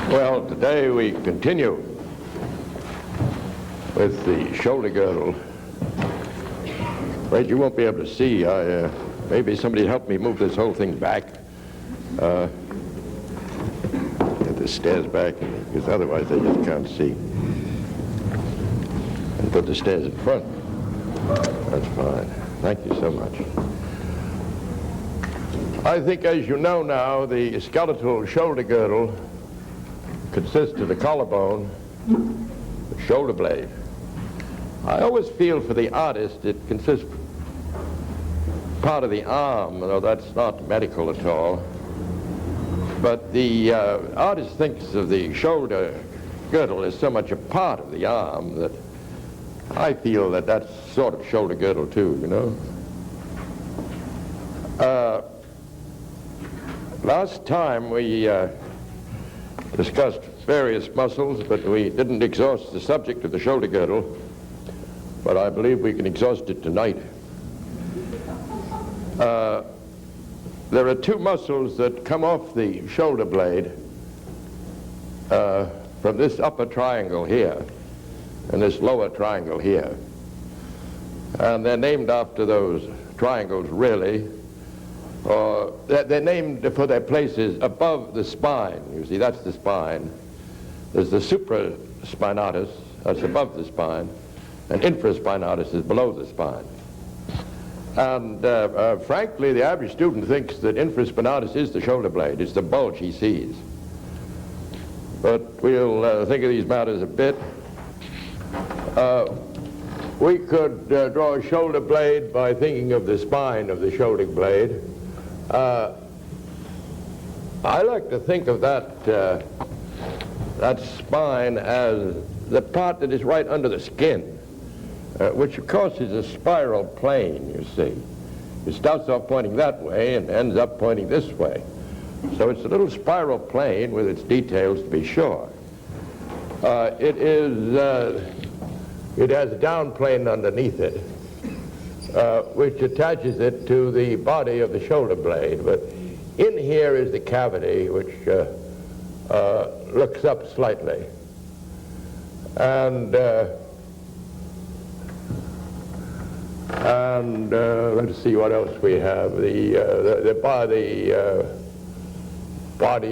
Well, today we continue with the shoulder girdle. Afraid you won't be able to see. Maybe somebody help me move this whole thing back. Get the stairs back, because otherwise they just can't see. And put the stairs in front. That's fine. Thank you so much. I think, as you know now, the skeletal shoulder girdle consists of the collarbone, the shoulder blade. I always feel for the artist it consists part of the arm, though that's not medical at all. But the artist thinks of the shoulder girdle as so much a part of the arm that I feel that that's sort of shoulder girdle too, you know. Last time we discussed various muscles, but we didn't exhaust the subject of the shoulder girdle, but I believe we can exhaust it tonight. There are two muscles that come off the shoulder blade from this upper triangle here and this lower triangle here. And they're named after those triangles, really. Or they're named for their places above the spine. You see, that's the spine. There's the supraspinatus, that's above the spine, and infraspinatus is below the spine. And frankly, the average student thinks that infraspinatus is the shoulder blade. It's the bulge he sees. But we'll think of these matters a bit. We could draw a shoulder blade by thinking of the spine of the shoulder blade. I like to think of that spine as the part that is right under the skin, which of course is a spiral plane, you see. It starts off pointing that way and ends up pointing this way. So it's a little spiral plane with its details, to be sure. It has a down plane underneath it, which attaches it to the body of the shoulder blade. But in here is the cavity, which looks up slightly. And let's see what else we have. The body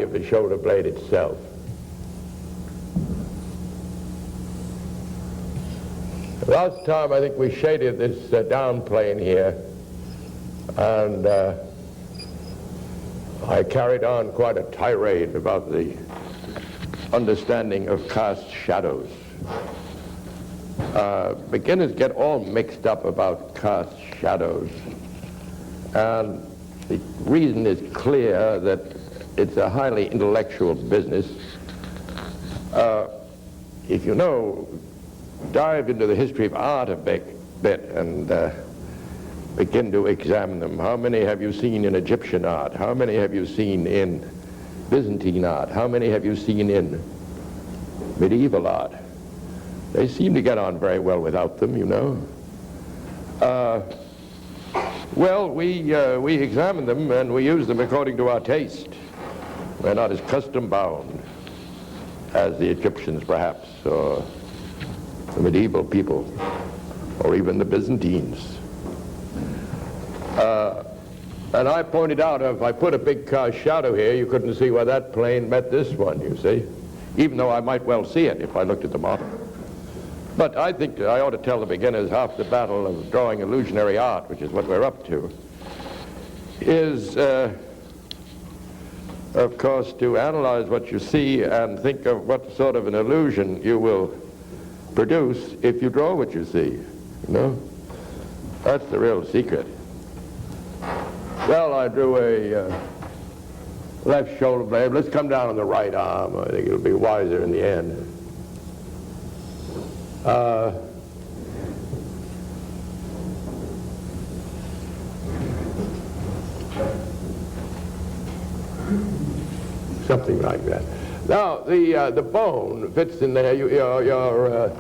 of the shoulder blade itself. Last time I think we shaded this down plane here, and I carried on quite a tirade about the understanding of cast shadows. Beginners get all mixed up about cast shadows, and the reason is clear that it's a highly intellectual business. If you know, dive into the history of art a bit and begin to examine them. How many have you seen in Egyptian art? How many have you seen in Byzantine art? How many have you seen in medieval art? They seem to get on very well without them, you know. Well, we examine them and we use them according to our taste. We're not as custom bound as the Egyptians, perhaps, or the medieval people, or even the Byzantines. And I pointed out, if I put a big shadow here, you couldn't see where that plane met this one, you see, even though I might well see it if I looked at the model. But I think I ought to tell the beginners half the battle of drawing illusionary art, which is what we're up to, is, of course, to analyze what you see and think of what sort of an illusion you will produce if you draw what you see, you know? That's the real secret. Well, I drew a left shoulder blade. Let's come down on the right arm. I think it'll be wiser in the end. Something like that. Now, the bone fits in there.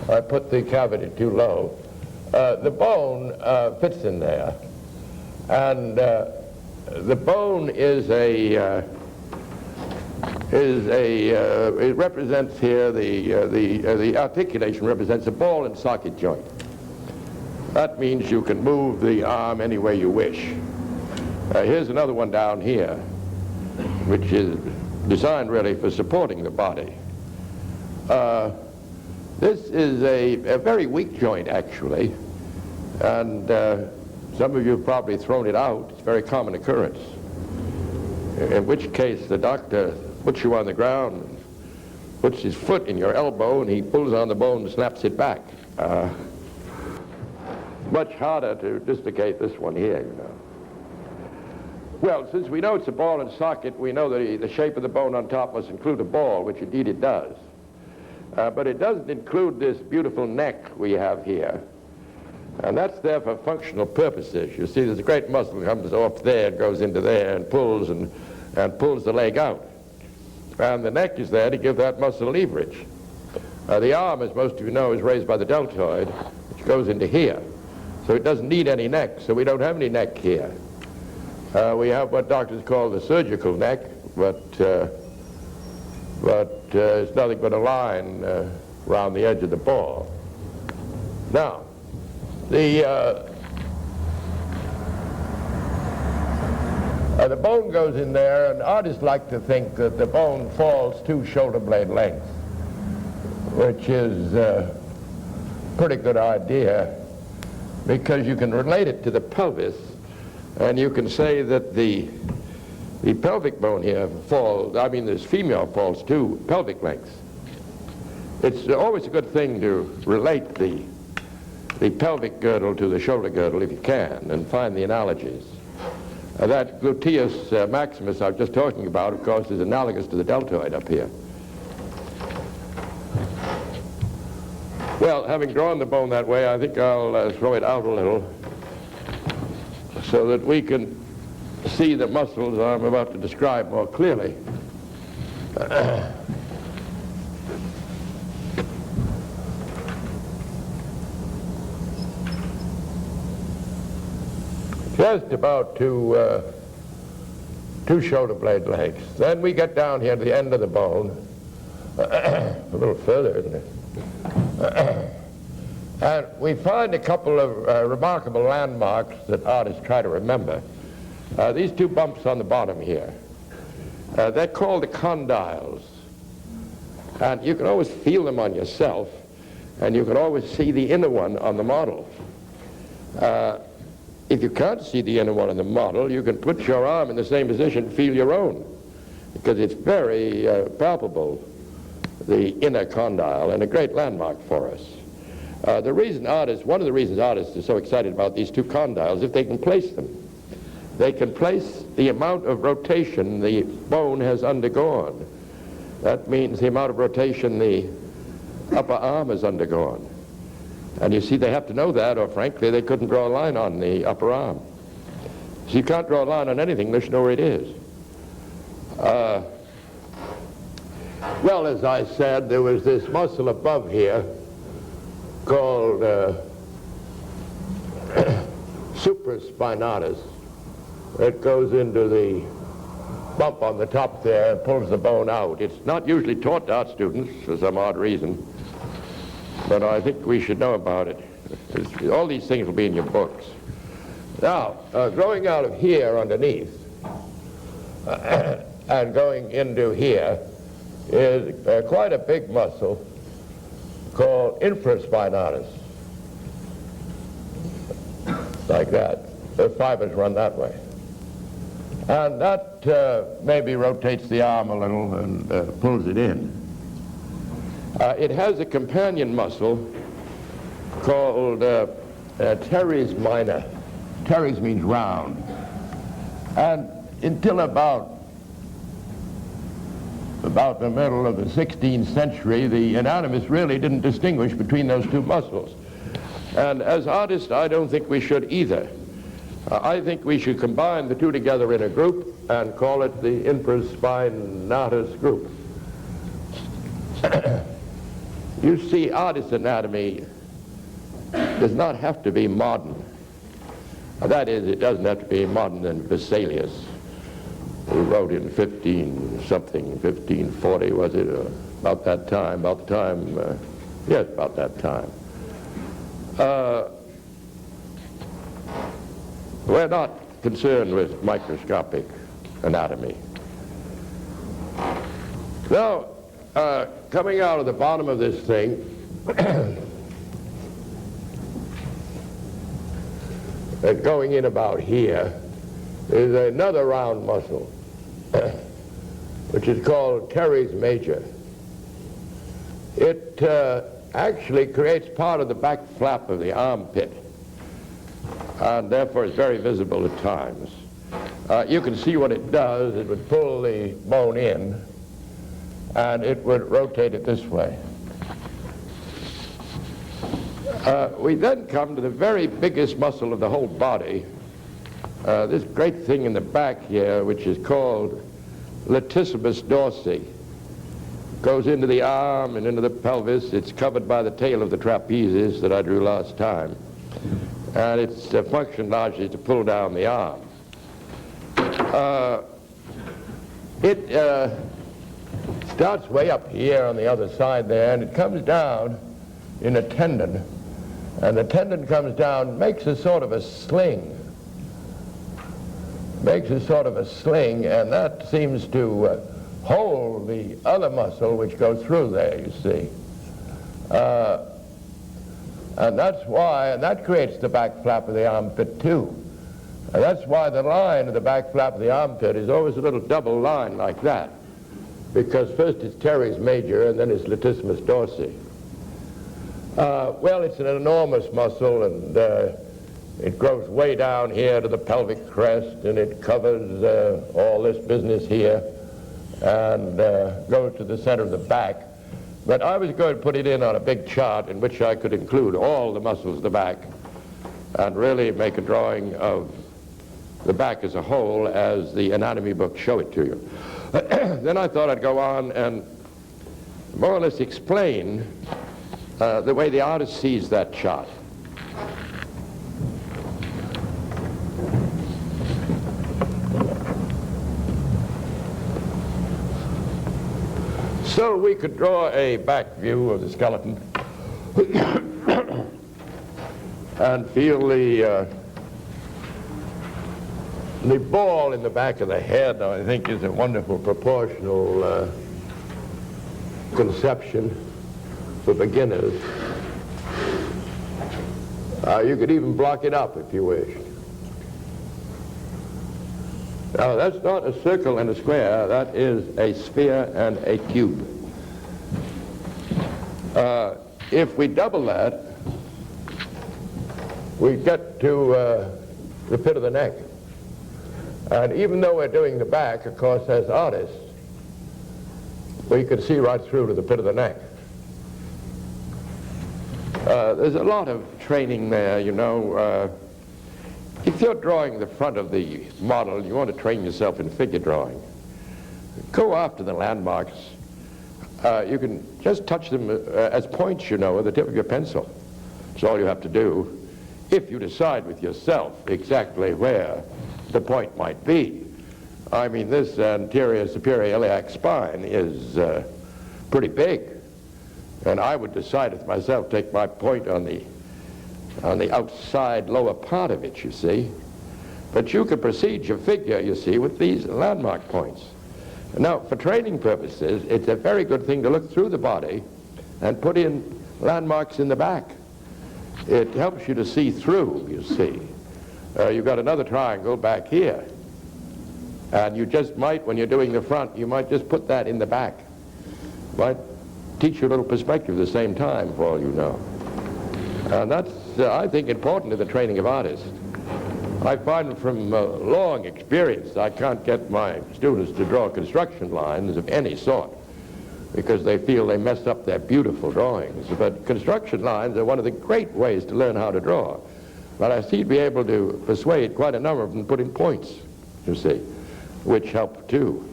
I put the cavity too low. The bone fits in there, and the bone it represents here the articulation represents a ball and socket joint. That means you can move the arm any way you wish. Here's another one down here, which is designed really for supporting the body. This is a very weak joint, actually, and some of you have probably thrown it out. It's a very common occurrence, in which case the doctor puts you on the ground, puts his foot in your elbow, and he pulls on the bone and snaps it back. Much harder to dislocate this one here, you know. Well, since we know it's a ball and socket, we know that the shape of the bone on top must include a ball, which indeed it does. But it doesn't include this beautiful neck we have here. And that's there for functional purposes. You see, there's a great muscle that comes off there and goes into there and pulls the leg out. And the neck is there to give that muscle leverage. The arm, as most of you know, is raised by the deltoid, which goes into here. So it doesn't need any neck, so we don't have any neck here. We have what doctors call the surgical neck, but it's nothing but a line around the edge of the ball. Now, the bone goes in there, and artists like to think that the bone falls 2 shoulder blade lengths, which is a pretty good idea, because you can relate it to the pelvis, and you can say that the pelvic bone here falls, I mean this female falls 2 pelvic lengths. It's always a good thing to relate the pelvic girdle to the shoulder girdle if you can, and find the analogies. That gluteus maximus I was just talking about, of course, is analogous to the deltoid up here. Well, having drawn the bone that way, I think I'll throw it out a little so that we can see the muscles I'm about to describe more clearly. Just about 2 shoulder blade lengths. Then we get down here to the end of the bone, a little further, isn't it? And we find a couple of remarkable landmarks that artists try to remember. These 2 bumps on the bottom here, they're called the condyles. And you can always feel them on yourself, and you can always see the inner one on the model. If you can't see the inner one on the model, you can put your arm in the same position and feel your own, because it's very palpable, the inner condyle, and a great landmark for us. One of the reasons artists are so excited about these 2 condyles, if they can place them. They can place the amount of rotation the bone has undergone. That means the amount of rotation the upper arm has undergone. And you see, they have to know that, or frankly, they couldn't draw a line on the upper arm. So you can't draw a line on anything unless you know where it is. Well, as I said, there was this muscle above here called supraspinatus. It goes into the bump on the top there and pulls the bone out. It's not usually taught to art students for some odd reason, but I think we should know about it. All these things will be in your books. Now, growing out of here underneath and going into here is quite a big muscle called infraspinatus, like that. The fibers run that way. And that maybe rotates the arm a little and pulls it in. It has a companion muscle called teres minor. Teres means round. And until about the middle of the 16th century, the anatomists really didn't distinguish between those 2 muscles. And as artists, I don't think we should either. I think we should combine the 2 together in a group and call it the infraspinatus group. You see, artist anatomy does not have to be modern. That is, it doesn't have to be modern than Vesalius, who wrote in 1540, was it? About that time, yes, about that time. We're not concerned with microscopic anatomy. Now, coming out of the bottom of this thing, and going in about here, is another round muscle, which is called teres major. It actually creates part of the back flap of the armpit, and therefore is very visible at times. You can see what it does. It would pull the bone in, and it would rotate it this way. We then come to the very biggest muscle of the whole body, this great thing in the back here, which is called latissimus dorsi. Goes into the arm and into the pelvis. It's covered by the tail of the trapezes that I drew last time. And its function largely is to pull down the arm. It starts way up here on the other side there, and it comes down in a tendon. And the tendon comes down, makes a sort of a sling. Makes a sort of a sling, and that seems to hold the other muscle which goes through there, you see. And that's why, and that creates the back flap of the armpit too. And that's why the line of the back flap of the armpit is always a little double line like that. Because first it's teres major and then it's latissimus dorsi. Well, it's an enormous muscle, and it grows way down here to the pelvic crest, and it covers all this business here, and goes to the center of the back. But I was going to put it in on a big chart in which I could include all the muscles of the back and really make a drawing of the back as a whole as the anatomy books show it to you. Then I thought I'd go on and more or less explain the way the artist sees that chart. So we could draw a back view of the skeleton and feel the ball in the back of the head, I think, is a wonderful proportional conception for beginners. You could even block it up if you wished. Now, that's not a circle and a square. That is a sphere and a cube. If we double that, we get to the pit of the neck. And even though we're doing the back, of course, as artists, we can see right through to the pit of the neck. There's a lot of training there, you know. If you're drawing the front of the model, you want to train yourself in figure drawing. Go after the landmarks. You can just touch them as points, you know, with the tip of your pencil. That's all you have to do. If you decide with yourself exactly where the point might be. I mean, this anterior superior iliac spine is pretty big. And I would decide with myself, take my point on the outside lower part of it, you see. But you can proceed your figure, you see, with these landmark points. Now, for training purposes, it's a very good thing to look through the body and put in landmarks in the back. It helps you to see through, you see. You've got another triangle back here. And you just might, when you're doing the front, you might just put that in the back. Might teach you a little perspective at the same time, for all you know. And that's, I think, important in the training of artists. I find from long experience I can't get my students to draw construction lines of any sort because they feel they mess up their beautiful drawings. But construction lines are one of the great ways to learn how to draw. But I seem to be able to persuade quite a number of them to put in points, you see, which help too.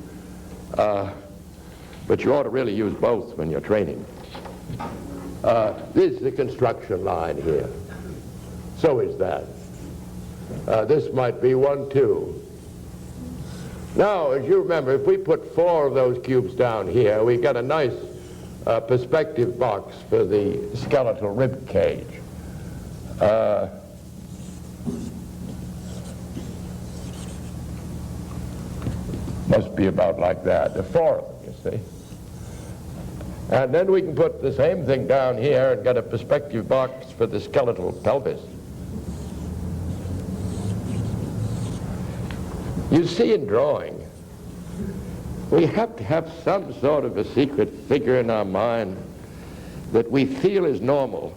but you ought to really use both when you're training. This is the construction line here. So is that. This might be 1, 2. Now, as you remember, if we put 4 of those cubes down here, we get a nice perspective box for the skeletal rib cage. Must be about like that. There are 4 of them, you see. And then we can put the same thing down here and get a perspective box for the skeletal pelvis. You see, in drawing, we have to have some sort of a secret figure in our mind that we feel is normal.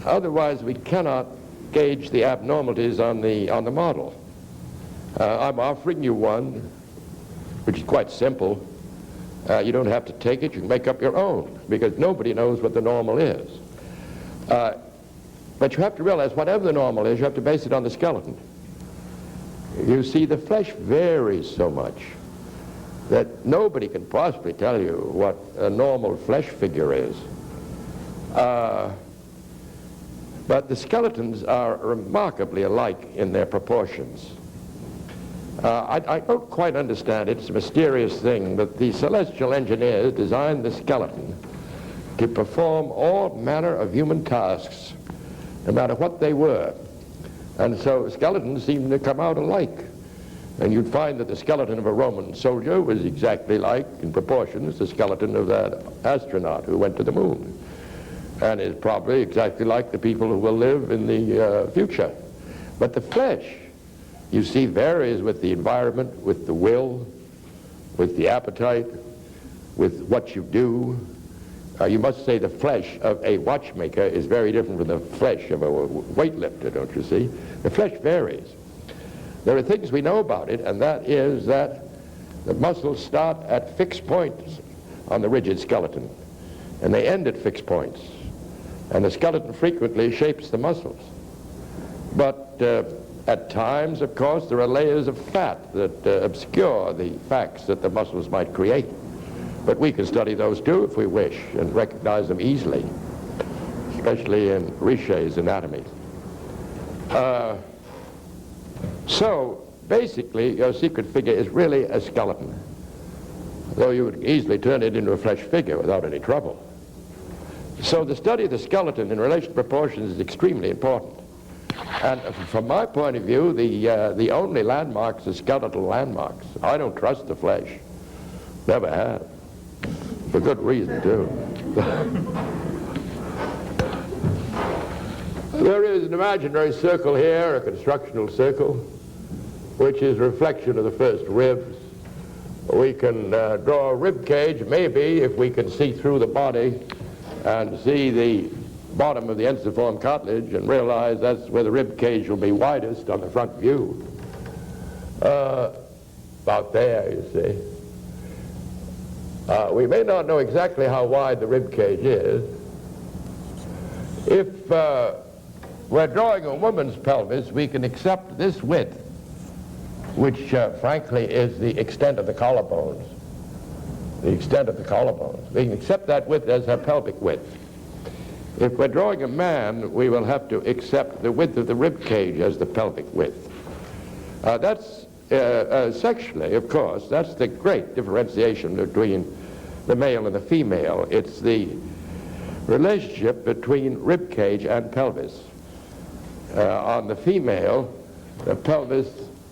Otherwise, we cannot gauge the abnormalities on the model. I'm offering you one, which is quite simple. You don't have to take it. You can make up your own, because nobody knows what the normal is. But you have to realize, whatever the normal is, you have to base it on the skeleton. You see, the flesh varies so much that nobody can possibly tell you what a normal flesh figure is. But the skeletons are remarkably alike in their proportions. I don't quite understand it. It's a mysterious thing, but the celestial engineers designed the skeleton to perform all manner of human tasks, no matter what they were. And so skeletons seem to come out alike. And you'd find that the skeleton of a Roman soldier was exactly like, in proportions, the skeleton of that astronaut who went to the moon. And is probably exactly like the people who will live in the future. But the flesh, you see, varies with the environment, with the will, with the appetite, with what you do. You must say the flesh of a watchmaker is very different from the flesh of a weightlifter, don't you see? The flesh varies. There are things we know about it, and that is that the muscles start at fixed points on the rigid skeleton, and they end at fixed points. And the skeleton frequently shapes the muscles. But at times, of course, there are layers of fat that obscure the facts that the muscles might create. But we can study those too if we wish and recognize them easily, especially in Richet's anatomy. So basically, your secret figure is really a skeleton, though you would easily turn it into a flesh figure without any trouble. So the study of the skeleton in relation to proportions is extremely important. And from my point of view, the only landmarks are skeletal landmarks. I don't trust the flesh. Never have. For good reason, too. There is an imaginary circle here, a constructional circle, which is a reflection of the first ribs. We can draw a rib cage, maybe, if we can see through the body and see the bottom of the ensiform cartilage and realize that's where the rib cage will be widest on the front view. About there, you see. We may not know exactly how wide the rib cage is. If we're drawing a woman's pelvis, we can accept this width, which frankly is the extent of the collarbones. The extent of the collarbones. We can accept that width as her pelvic width. If we're drawing a man, we will have to accept the width of the rib cage as the pelvic width. That's sexually, of course, that's the great differentiation between the male and the female. It's the relationship between rib cage and pelvis. On the female, the pelvis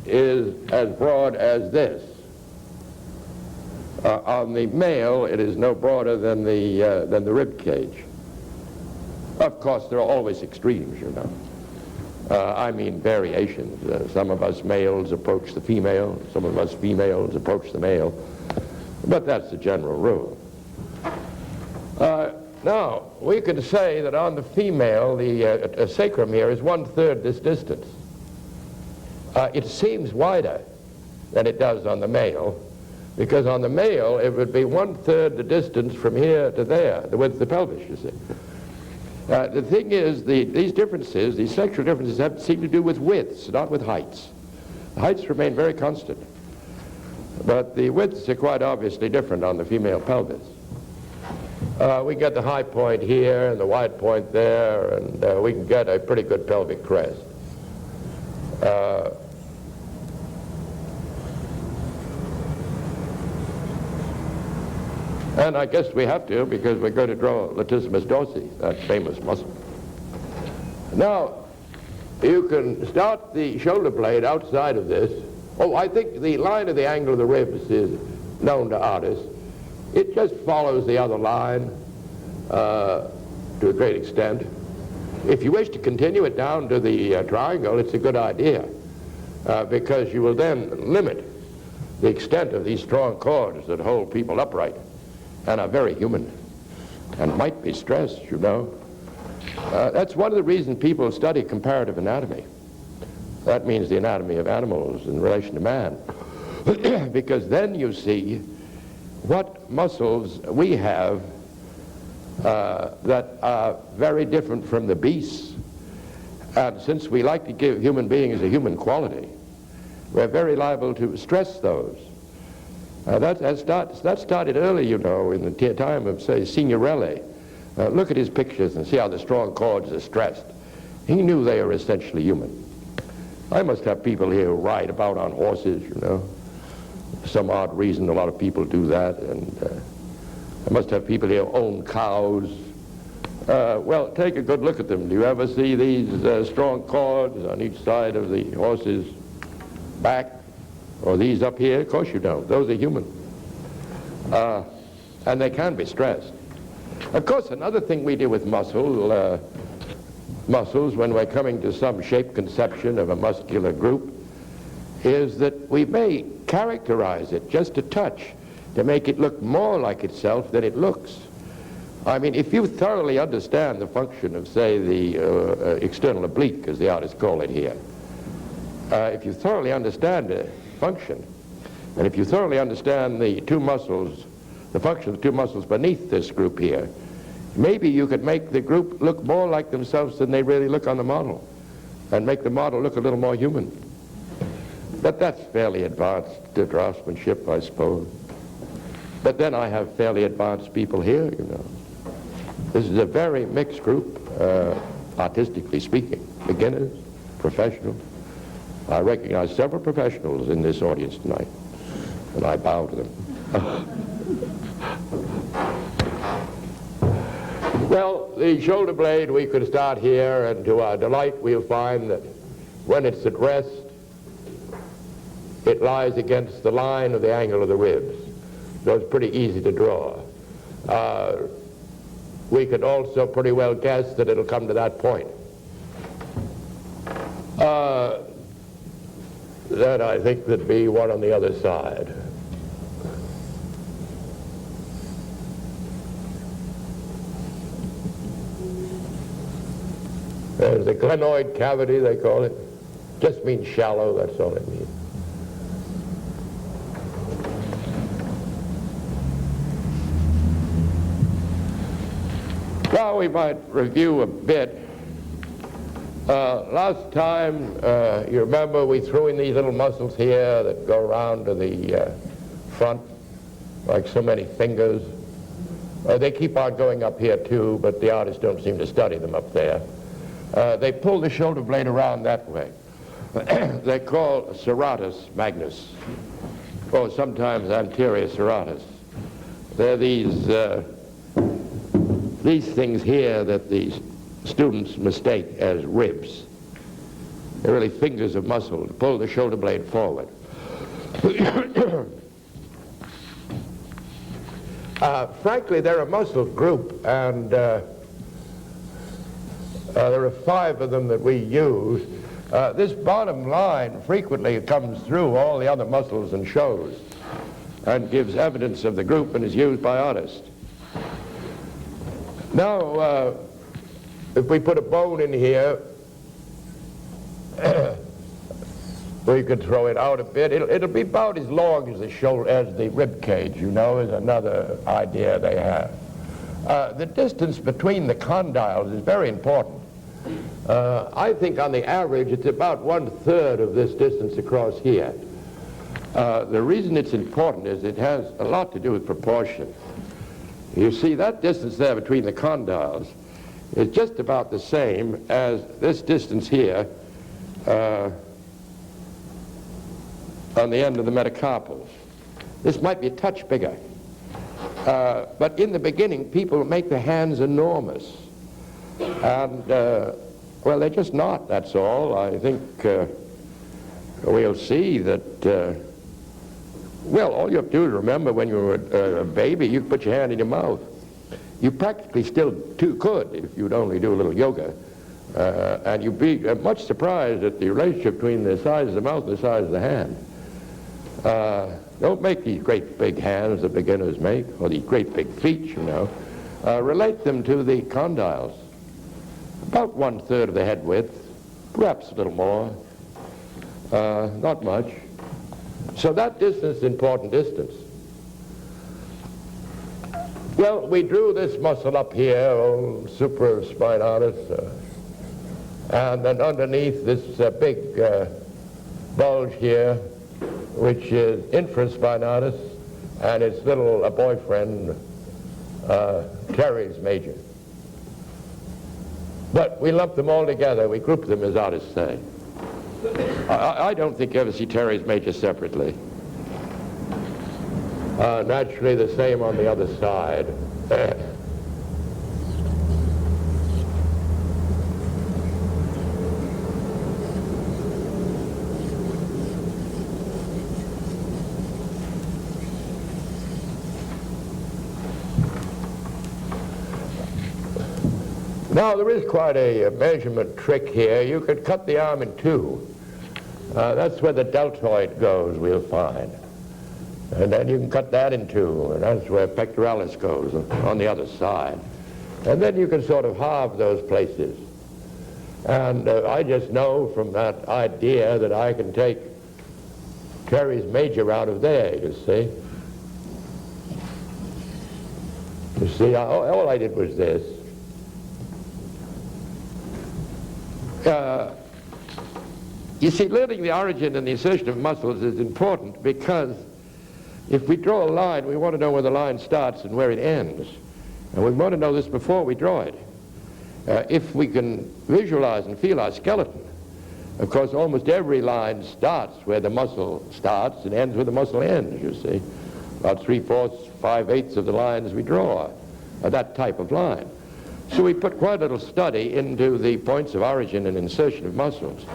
is as broad as this. On the male, it is no broader than the rib cage. Of course, there are always extremes, you know. I mean variations. Some of us males approach the female, some of us females approach the male, but that's the general rule. Now, we could say that on the female, the sacrum here is 1/3 this distance. It seems wider than it does on the male, because on the male, it would be 1/3 the distance from here to there, the width of the pelvis, you see. The thing is, these differences, these sexual differences, seem to do with widths, not with heights. The heights remain very constant. But the widths are quite obviously different on the female pelvis. We get the high point here and the wide point there, and we can get a pretty good pelvic crest. And I guess we have to, because we're going to draw latissimus dorsi, that famous muscle. Now, you can start the shoulder blade outside of this. Oh, I think the line of the angle of the ribs is known to artists. It just follows the other line to a great extent. If you wish to continue it down to the triangle, it's a good idea, because you will then limit the extent of these strong cords that hold people upright and are very human and might be stressed, you know. That's one of the reasons people study comparative anatomy. That means the anatomy of animals in relation to man. Because then you see what muscles we have that are very different from the beasts. And since we like to give human beings a human quality, we're very liable to stress those. That started early, you know, in the time of, say, Signorelli. Look at his pictures and see how the strong cords are stressed. He knew they were essentially human. I must have people here who ride about on horses, you know. For some odd reason, a lot of people do that. And I must have people here who own cows. Well, take a good look at them. Do you ever see these strong cords on each side of the horse's back? Or these up here? Of course you don't. Those are human. And they can be stressed. Of course, another thing we do with muscles when we're coming to some shape conception of a muscular group is that we may characterize it just a touch to make it look more like itself than it looks. I mean, if you thoroughly understand the function of, say, the external oblique, as the artists call it here, if you thoroughly understand the function, and if you thoroughly understand the two muscles, the function of the two muscles beneath this group here, maybe you could make the group look more like themselves than they really look on the model, and make the model look a little more human. But that's fairly advanced draftsmanship, I suppose. But then I have fairly advanced people here, you know. This is a very mixed group, artistically speaking. Beginners, professionals. I recognize several professionals in this audience tonight, and I bow to them. Well, the shoulder blade, we could start here, and to our delight, we'll find that when it's at rest, it lies against the line of the angle of the ribs. So it's pretty easy to draw. We could also pretty well guess that it'll come to that point. That I think would be one on the other side. There's the glenoid cavity, they call it. Just means shallow, that's all it means. Now we might review a bit. Last time, you remember we threw in these little muscles here that go around to the front, like so many fingers. They keep on going up here too, but the artists don't seem to study them up there. They pull the shoulder blade around that way. They're called serratus magnus, or sometimes anterior serratus. They're these things here that these students mistake as ribs. They're really fingers of muscle to pull the shoulder blade forward. Frankly, they're a muscle group, and there are 5 of them that we use. This bottom line frequently comes through all the other muscles and shows and gives evidence of the group and is used by artists. Now, if we put a bone in here, we could throw it out a bit. It'll be about as long as the shoulder, as the rib cage, you know, is another idea they have. The distance between the condyles is very important. I think on the average it's about 1/3 of this distance across here. The reason it's important is it has a lot to do with proportion. You see, that distance there between the condyles is just about the same as this distance here on the end of the metacarpals. This might be a touch bigger. But in the beginning, people make their hands enormous. And, well, they're just not, that's all. I think we'll see that, well, all you have to do is remember when you were a baby, you could put your hand in your mouth. You practically still could if you'd only do a little yoga. And you'd be much surprised at the relationship between the size of the mouth and the size of the hand. Don't make these great big hands that beginners make, or these great big feet, you know. Relate them to the condyles. About 1/3 of the head width, perhaps a little more. Not much. So that distance is an important distance. Well, we drew this muscle up here, supraspinatus, and then underneath this big bulge here, which is infraspinatus, and its little boyfriend, teres major. But we lumped them all together. We grouped them, as artists say. I don't think you ever see teres major separately. Naturally, the same on the other side. Now, there is quite a measurement trick here. You could cut the arm in two. That's where the deltoid goes, we'll find. And then you can cut that in two, and that's where pectoralis goes on the other side. And then you can sort of halve those places. And I just know from that idea that I can take teres major out of there, you see. You see, all I did was this. You see, learning the origin and the insertion of muscles is important because if we draw a line, we want to know where the line starts and where it ends. And we want to know this before we draw it. If we can visualize and feel our skeleton, of course, almost every line starts where the muscle starts and ends where the muscle ends, you see. About 3/4, 5/8 of the lines we draw are that type of line. So we put quite a little study into the points of origin and insertion of muscles.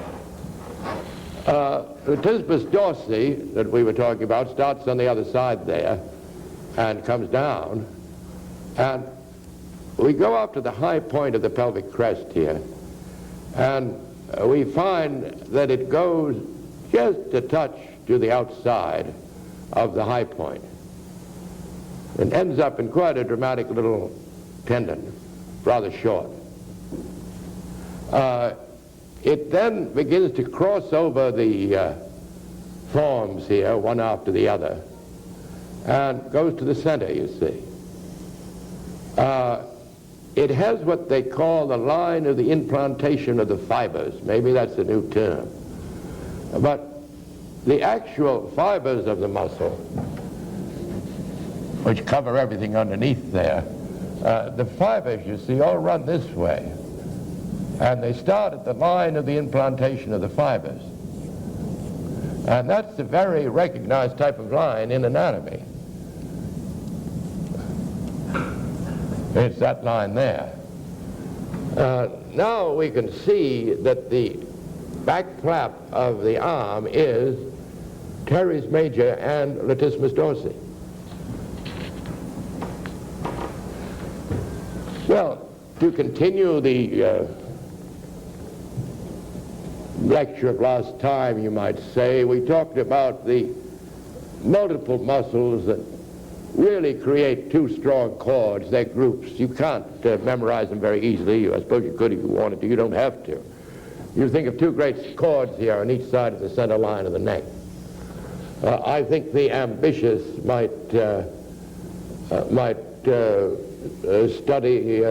The latissimus dorsi that we were talking about starts on the other side there and comes down. And we go up to the high point of the pelvic crest here, and we find that it goes just a touch to the outside of the high point and ends up in quite a dramatic little tendon, rather short. It then begins to cross over the forms here, one after the other, and goes to the center, you see. It has what they call the line of the implantation of the fibers. Maybe that's a new term. But the actual fibers of the muscle, which cover everything underneath there, the fibers, you see, all run this way. And they start at the line of the implantation of the fibers. And that's a very recognized type of line in anatomy. It's that line there. Now we can see that the back flap of the arm is teres major and latissimus dorsi. Well, to continue the lecture of last time, you might say, we talked about the multiple muscles that really create two strong chords. They're groups. You can't memorize them very easily. I suppose you could if you wanted to. You don't have to. You think of two great chords here on each side of the center line of the neck. I think the ambitious might study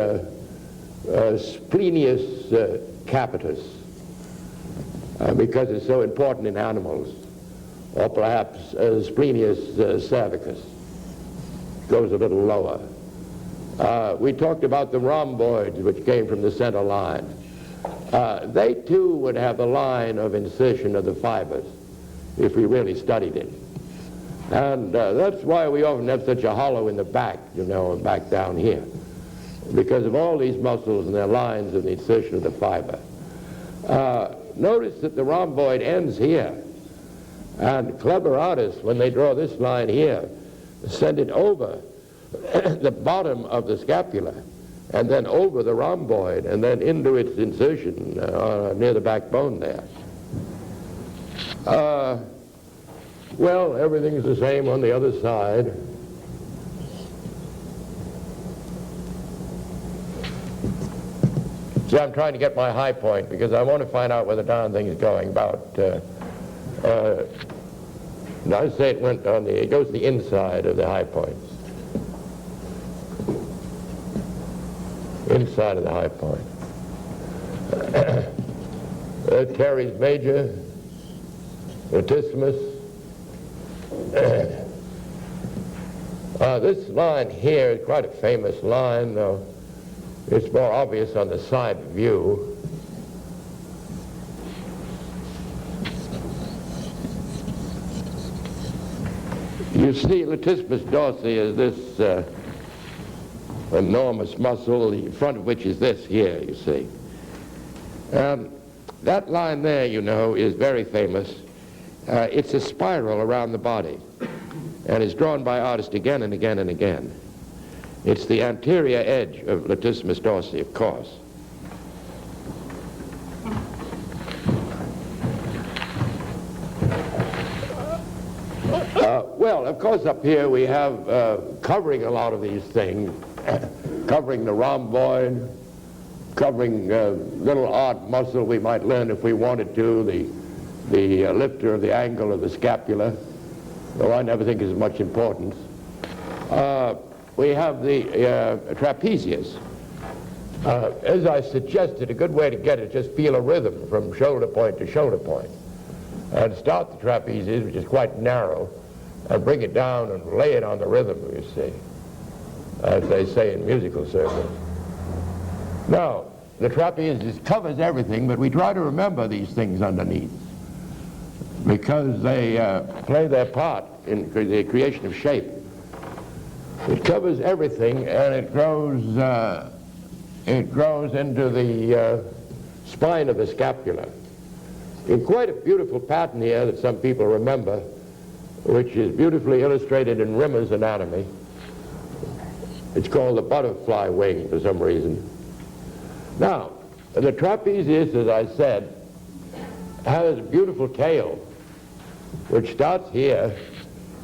splenius capitis because it's so important in animals. or perhaps splenius cervicus. Goes a little lower. We talked about the rhomboids, which came from the center line. They too would have a line of incision of the fibers if we really studied it. And that's why we often have such a hollow in the back, you know, and back down here, because of all these muscles and their lines of the incision of the fiber. Notice that the rhomboid ends here, and clever artists, when they draw this line here, send it over the bottom of the scapula, and then over the rhomboid, and then into its incision near the backbone there. Well, everything's the same on the other side. See, I'm trying to get my high point because I want to find out where the darn thing is going. I say it went on it goes to the inside of the high points. Inside of the high point. Teres major, latissimus. This line here is quite a famous line, though it's more obvious on the side view. You see, latissimus dorsi is this enormous muscle, the front of which is this here, you see. That line there, you know, is very famous. It's a spiral around the body, and is drawn by artists again and again and again. It's the anterior edge of latissimus dorsi, of course. Well, of course, up here we have covering a lot of these things, covering the rhomboid, covering little odd muscle we might learn if we wanted to, the lifter of the angle of the scapula, though I never think is of much importance. We have the trapezius. As I suggested, a good way to get it is just feel a rhythm from shoulder point to shoulder point. And start the trapezius, which is quite narrow, and bring it down and lay it on the rhythm, you see, as they say in musical circles. Now, the trapezius covers everything, but we try to remember these things underneath, because they play their part in the creation of shape. It covers everything, and it grows into the spine of the scapula. In quite a beautiful pattern here that some people remember, which is beautifully illustrated in Rimmer's anatomy. It's called the butterfly wing for some reason. Now, the trapezius, as I said, has a beautiful tail, which starts here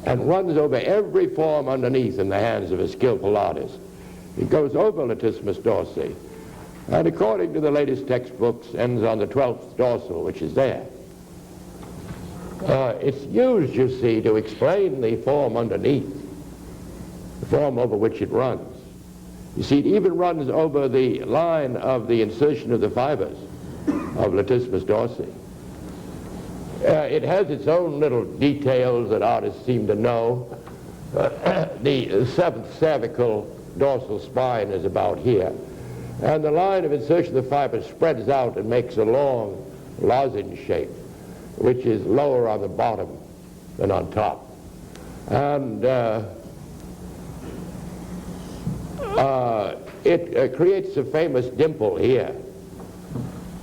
and runs over every form underneath in the hands of a skillful artist. It goes over latissimus dorsi, and according to the latest textbooks, ends on the 12th dorsal, which is there. It's used, you see, to explain the form underneath, the form over which it runs. You see, it even runs over the line of the insertion of the fibers of latissimus dorsi. It has its own little details that artists seem to know. The seventh cervical dorsal spine is about here. And the line of insertion of the fibers spreads out and makes a long lozenge shape, which is lower on the bottom than on top. And it creates a famous dimple here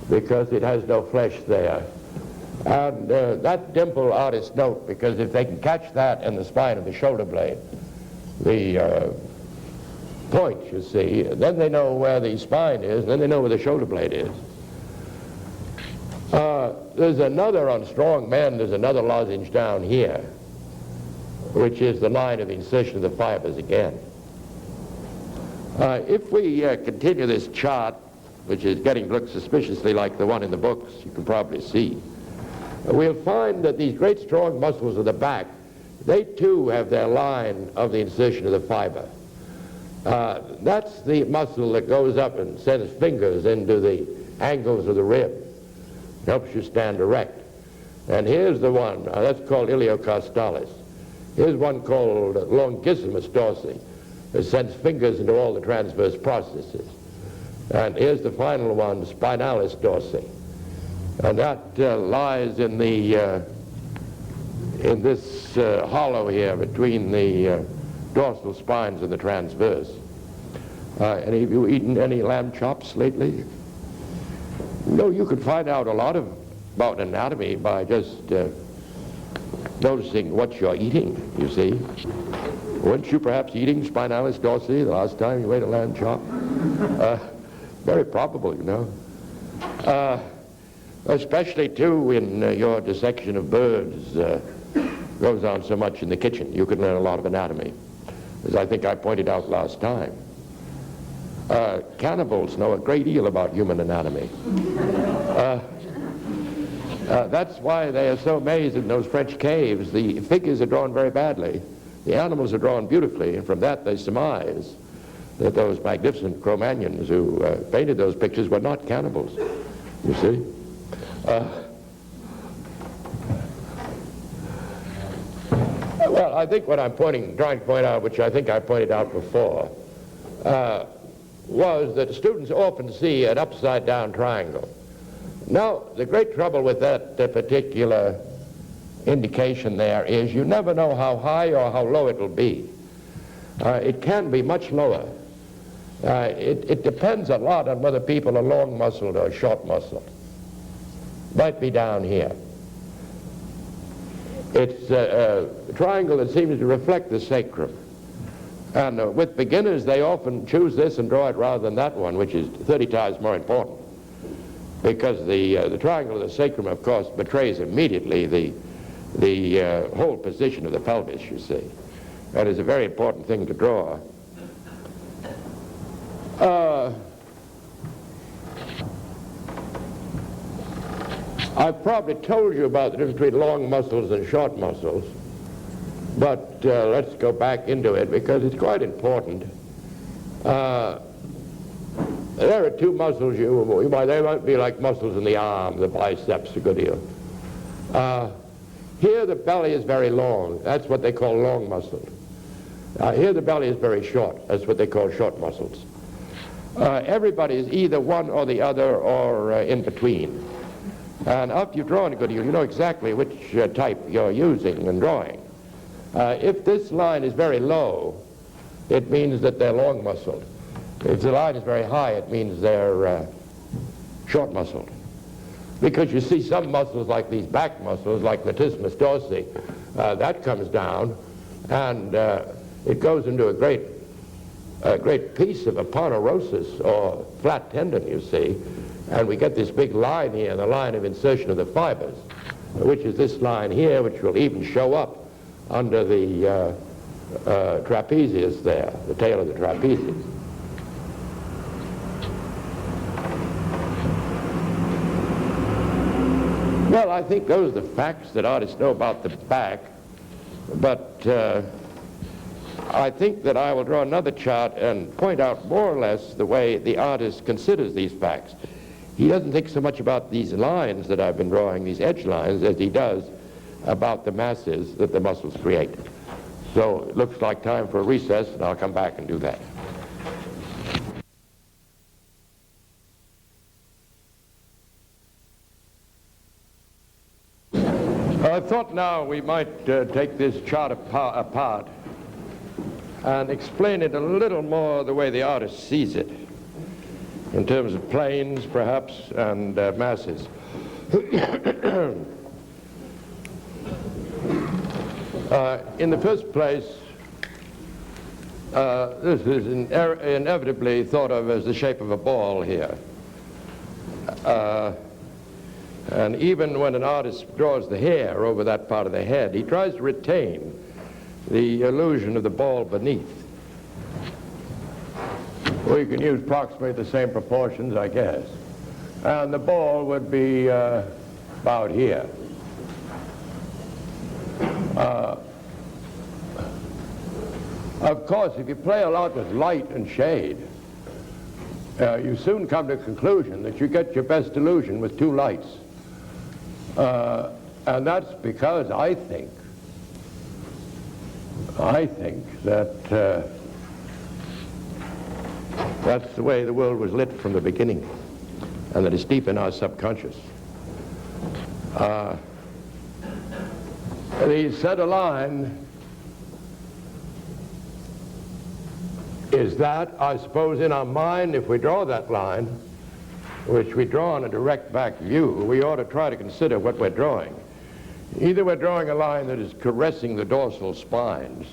because it has no flesh there. And that dimple artists note, because if they can catch that in the spine of the shoulder blade, the point, you see, then they know where the spine is, then they know where the shoulder blade is. There's another, on strong men, there's another lozenge down here, which is the line of insertion of the fibers again. If we continue this chart, which is getting to look suspiciously like the one in the books, you can probably see, we'll find that these great strong muscles of the back, they too have their line of the insertion of the fiber. That's the muscle that goes up and sends fingers into the angles of the rib. Helps you stand erect. And here's the one, that's called iliocostalis. Here's one called longissimus dorsi, that sends fingers into all the transverse processes. And here's the final one, spinalis dorsi. And that lies in the in this hollow here between the dorsal spines and the transverse. Any of you eaten any lamb chops lately? No, you could find out a lot about anatomy by just noticing what you're eating, you see. Weren't you perhaps eating spinalis dorsi the last time you ate a lamb chop? Very probable, you know. Especially, too, in your dissection of birds. Goes on so much in the kitchen. You can learn a lot of anatomy, as I think I pointed out last time. Cannibals know a great deal about human anatomy. That's why they are so amazed in those French caves. The figures are drawn very badly. The animals are drawn beautifully, and from that they surmise that those magnificent Cro-Magnons who painted those pictures were not cannibals, you see. Well, I think what I'm trying to point out, which I think I pointed out before, was that students often see an upside-down triangle. Now, the great trouble with that particular indication there is you never know how high or how low it will be. It can be much lower. It depends a lot on whether people are long-muscled or short-muscled. Might be down here. It's a triangle that seems to reflect the sacrum. And with beginners, they often choose this and draw it rather than that one, which is 30 times more important. Because the triangle of the sacrum, of course, betrays immediately the whole position of the pelvis, you see. That is a very important thing to draw. I've probably told you about the difference between long muscles and short muscles, but let's go back into it because it's quite important. There are two muscles they might be like muscles in the arm, the biceps a good deal. Here the belly is very long. That's what they call long muscled. Here the belly is very short. That's what they call short muscles. Everybody is either one or the other or in between. And after you've drawn a good deal, you know exactly which type you're using and drawing. If this line is very low, it means that they're long muscled. If the line is very high, it means they're short muscled. Because you see some muscles like these back muscles, like latissimus dorsi, that comes down and it goes into a great piece of aponeurosis or flat tendon, you see. And we get this big line here, the line of insertion of the fibers, which is this line here, which will even show up under the trapezius there, the tail of the trapezius. Well, I think those are the facts that artists know about the back, but I think that I will draw another chart and point out more or less the way the artist considers these facts. He doesn't think so much about these lines that I've been drawing, these edge lines, as he does about the masses that the muscles create. So it looks like time for a recess, and I'll come back and do that. I thought now we might take this chart apart and explain it a little more the way the artist sees it, in terms of planes, perhaps, and masses. In the first place, this is inevitably thought of as the shape of a ball here. And even when an artist draws the hair over that part of the head, he tries to retain the illusion of the ball beneath. Well, you can use approximately the same proportions, I guess. And the ball would be about here. Of course, if you play a lot with light and shade, you soon come to the conclusion that you get your best illusion with two lights. And that's because I think that that's the way the world was lit from the beginning, and that it's deep in our subconscious. The center line is that, I suppose, in our mind, if we draw that line, which we draw on a direct back view, we ought to try to consider what we're drawing. Either we're drawing a line that is caressing the dorsal spines,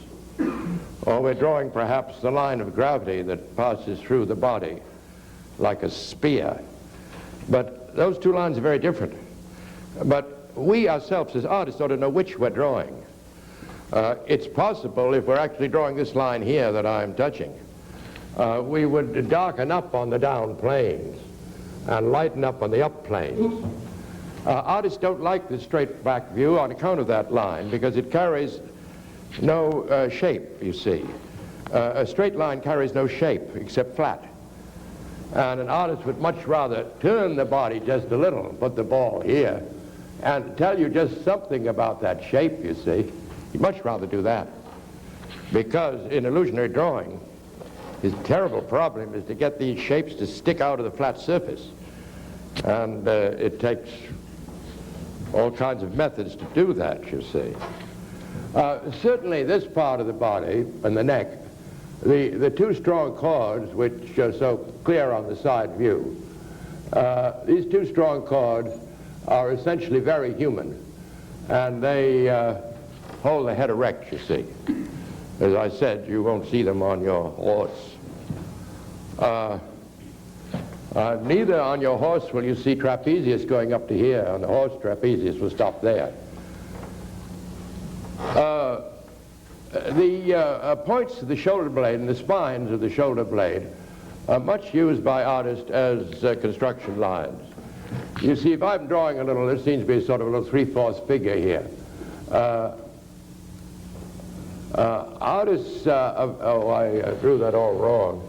or we're drawing perhaps the line of gravity that passes through the body like a spear. But those two lines are very different. But we ourselves as artists ought to know which we're drawing. It's possible, if we're actually drawing this line here that I'm touching, we would darken up on the down planes and lighten up on the up planes. Artists don't like the straight back view on account of that line, because it carries no shape, you see. A straight line carries no shape except flat. And an artist would much rather turn the body just a little, put the ball here, and tell you just something about that shape, you see. He'd much rather do that. Because in illusionary drawing, his terrible problem is to get these shapes to stick out of the flat surface. And it takes all kinds of methods to do that, you see. Certainly this part of the body and the neck, the two strong chords, which are so clear on the side view, these two strong chords are essentially very human, and they hold the head erect, you see. As I said, you won't see them on your horse. Neither on your horse will you see trapezius going up to here. On the horse, trapezius will stop there. The points of the shoulder blade and the spines of the shoulder blade are much used by artists as construction lines. You see, if I'm drawing a little, there seems to be sort of a little 3/4 figure here. Artists, I drew that all wrong.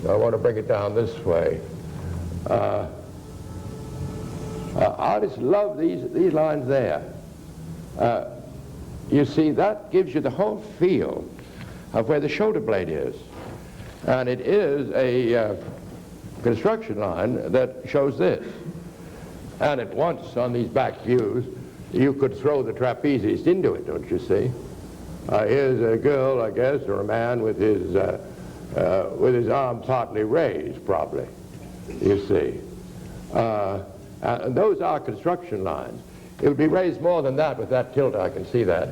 I want to bring it down this way. Artists love these lines there. You see, that gives you the whole feel of where the shoulder blade is. And it is a construction line that shows this. And at once, on these back views, you could throw the trapezius into it, don't you see? Here's a girl, I guess, or a man with his arm partly raised, probably, you see. And those are construction lines. It would be raised more than that with that tilt, I can see that.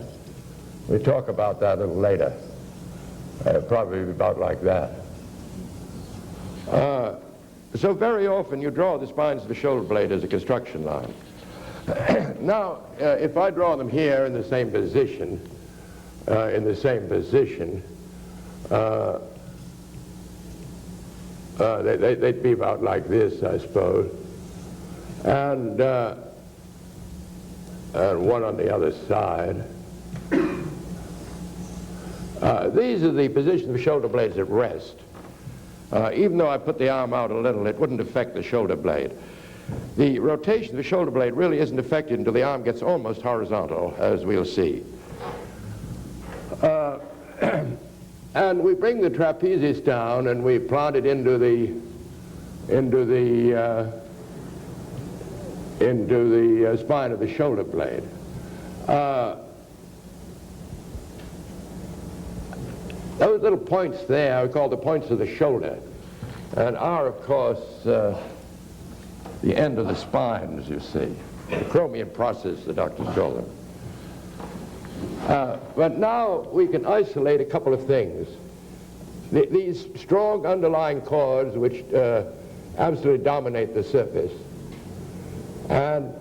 We'll talk about that a little later. Probably about like that. So very often you draw the spines of the shoulder blade as a construction line. Now, if I draw them here in the same position, they'd be about like this, I suppose. And one on the other side. These are the positions of the shoulder blades at rest. Even though I put the arm out a little, it wouldn't affect the shoulder blade. The rotation of the shoulder blade really isn't affected until the arm gets almost horizontal, as we'll see. And we bring the trapezius down and we plant it into the spine of the shoulder blade. Those little points there are called the points of the shoulder, and are, of course, the end of the spines, you see. The chromium process, the doctors call them. But now we can isolate a couple of things. These strong underlying chords which absolutely dominate the surface. And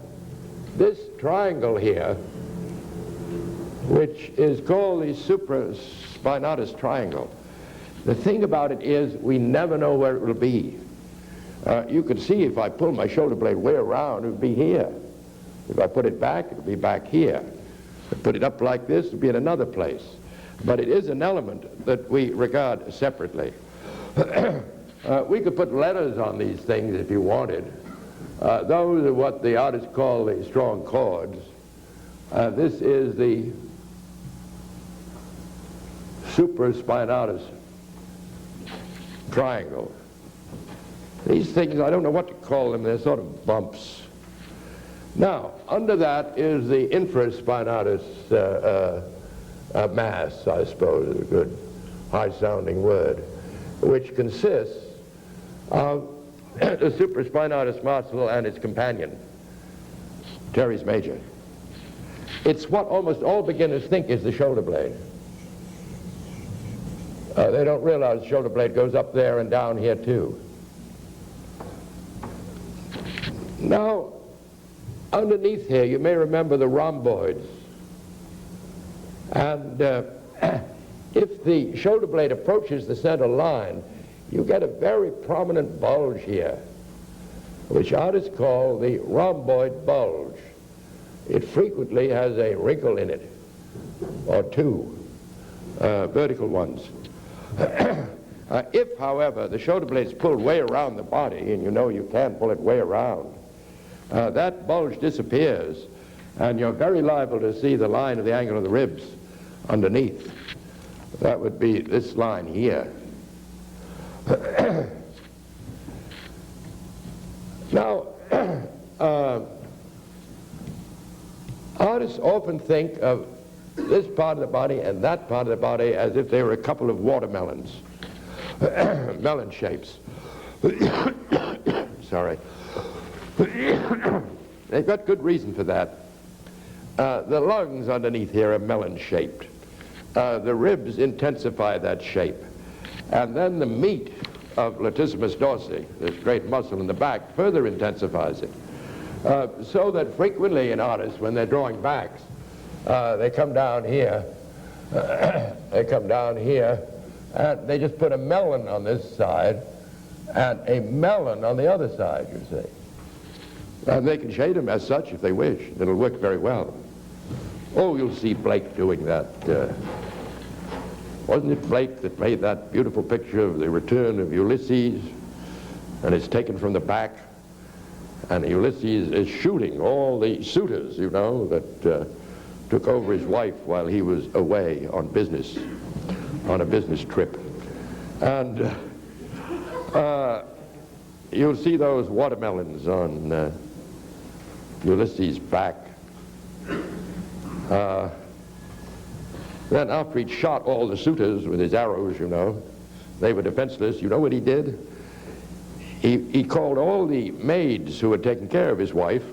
this triangle here, which is called the supraspinatus triangle. The thing about it is we never know where it will be. You could see if I pull my shoulder blade way around, it would be here. If I put it back, it would be back here. If I put it up like this, it would be in another place. But it is an element that we regard separately. We could put letters on these things if you wanted. Those are what the artists call the strong chords. This is the supraspinatus triangle. These things, I don't know what to call them, they're sort of bumps. Now, under that is the infraspinatus mass, I suppose is a good high-sounding word, which consists of the supraspinatus muscle and its companion, teres major. It's what almost all beginners think is the shoulder blade. They don't realize the shoulder blade goes up there and down here too. Now, underneath here, you may remember the rhomboids. And if the shoulder blade approaches the center line, you get a very prominent bulge here, which artists call the rhomboid bulge. It frequently has a wrinkle in it, or two, vertical ones. If, however, the shoulder blade is pulled way around the body, and you know you can't pull it way around, that bulge disappears, and you're very liable to see the line of the angle of the ribs underneath. That would be this line here. Now, artists often think of this part of the body and that part of the body as if they were a couple of watermelons, melon shapes. Sorry. They've got good reason for that. The lungs underneath here are melon-shaped. The ribs intensify that shape. And then the meat of latissimus dorsi, this great muscle in the back, further intensifies it. So that frequently in artists, when they're drawing backs, they come down here, and they just put a melon on this side and a melon on the other side, you see. And they can shade them as such if they wish. It'll work very well. Oh, you'll see Blake doing that. Wasn't it Blake that made that beautiful picture of the return of Ulysses? And it's taken from the back. And Ulysses is shooting all the suitors, you know, that took over his wife while he was away on business, on a business trip. And you'll see those watermelons on Ulysses' back. Then after he'd shot all the suitors with his arrows, you know, they were defenseless. You know what he did? He called all the maids who had taken care of his wife,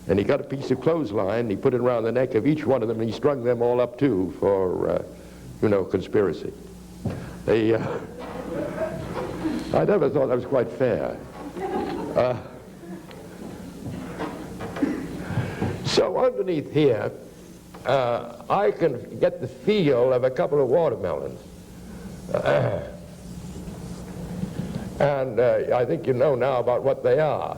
and he got a piece of clothesline, and he put it around the neck of each one of them, and he strung them all up too for, you know, conspiracy. I never thought that was quite fair. So underneath here, I can get the feel of a couple of watermelons. And I think you know now about what they are.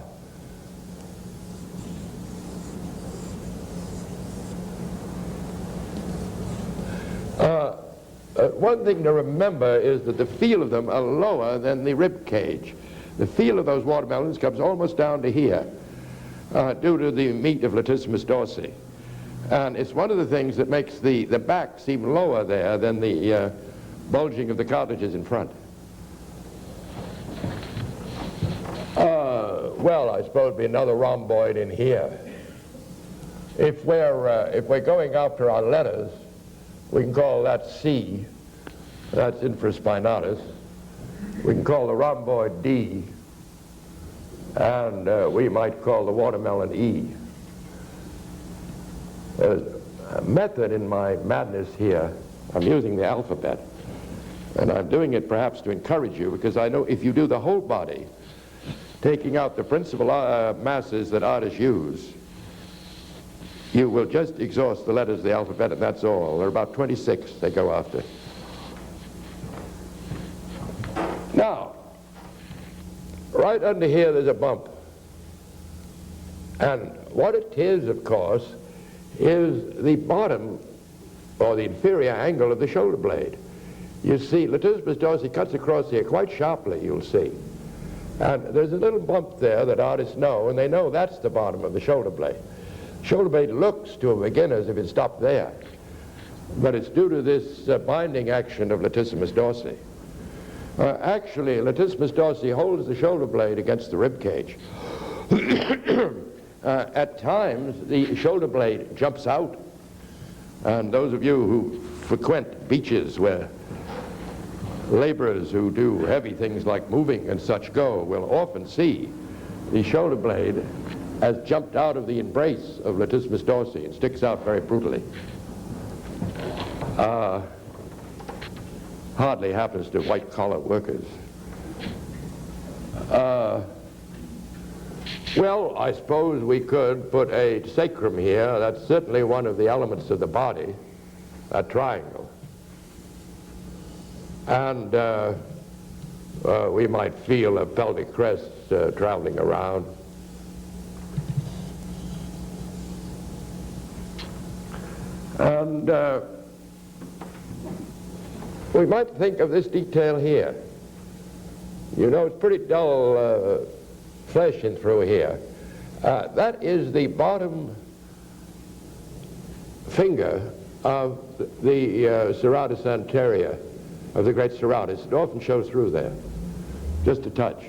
One thing to remember is that the feel of them are lower than the rib cage. The feel of those watermelons comes almost down to here due to the meat of latissimus dorsi. And it's one of the things that makes the back seem lower there than the bulging of the cartilages in front. Well, I suppose it'd be another rhomboid in here. If we're going after our letters, we can call that C. That's infraspinatus. We can call the rhomboid D, and we might call the watermelon E. There's a method in my madness here. I'm using the alphabet, and I'm doing it perhaps to encourage you, because I know if you do the whole body, taking out the principal masses that artists use, you will just exhaust the letters of the alphabet, and that's all. There are about 26 they go after. Now, right under here there's a bump. And what it is, of course, is the bottom, or the inferior angle of the shoulder blade. You see, latissimus dorsi cuts across here quite sharply, you'll see. And there's a little bump there that artists know, and they know that's the bottom of the shoulder blade. shoulder blade looks to a beginner as if it stopped there, but it's due to this binding action of latissimus dorsi. Actually, latissimus dorsi holds the shoulder blade against the rib cage. At times, the shoulder blade jumps out, and those of you who frequent beaches where laborers who do heavy things like moving and such go will often see the shoulder blade has jumped out of the embrace of latissimus dorsi and sticks out very brutally. Hardly happens to white-collar workers. Well, I suppose we could put a sacrum here. That's certainly one of the elements of the body, that triangle. And we might feel a pelvic crest traveling around. And we might think of this detail here. You know, it's pretty dull fleshing through here. That is the bottom finger of the serratus anterior of the great serratus. It often shows through there, just a touch.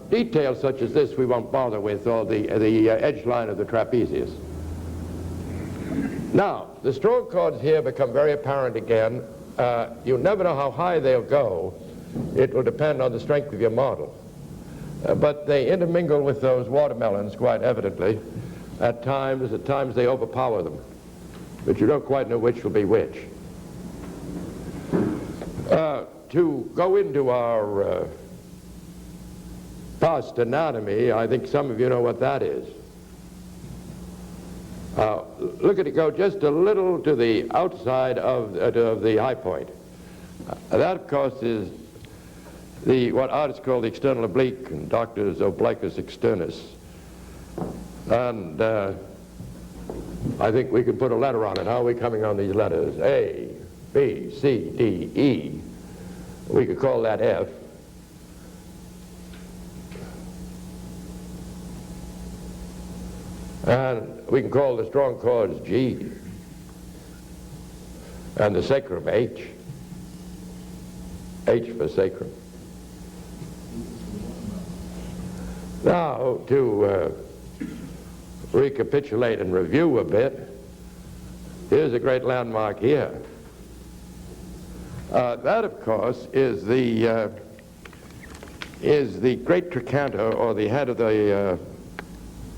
Details such as this we won't bother with, or the edge line of the trapezius. Now, the strong chords here become very apparent again. You'll never know how high they'll go. It will depend on the strength of your model. But they intermingle with those watermelons quite evidently. At times they overpower them. But you don't quite know which will be which. To go into our past anatomy, I think some of you know what that is. Look at it go just a little to the outside of the high point. That, of course, is what artists call the external oblique, and doctors obliquus externus. And I think we can put a letter on it. How are we coming on these letters? A, B, C, D, E. We could call that F. And we can call the strong chords G, and the sacrum H. H for sacrum. Now, to recapitulate and review a bit, here's a great landmark here. That, of course, is the great trochanter, or the head of the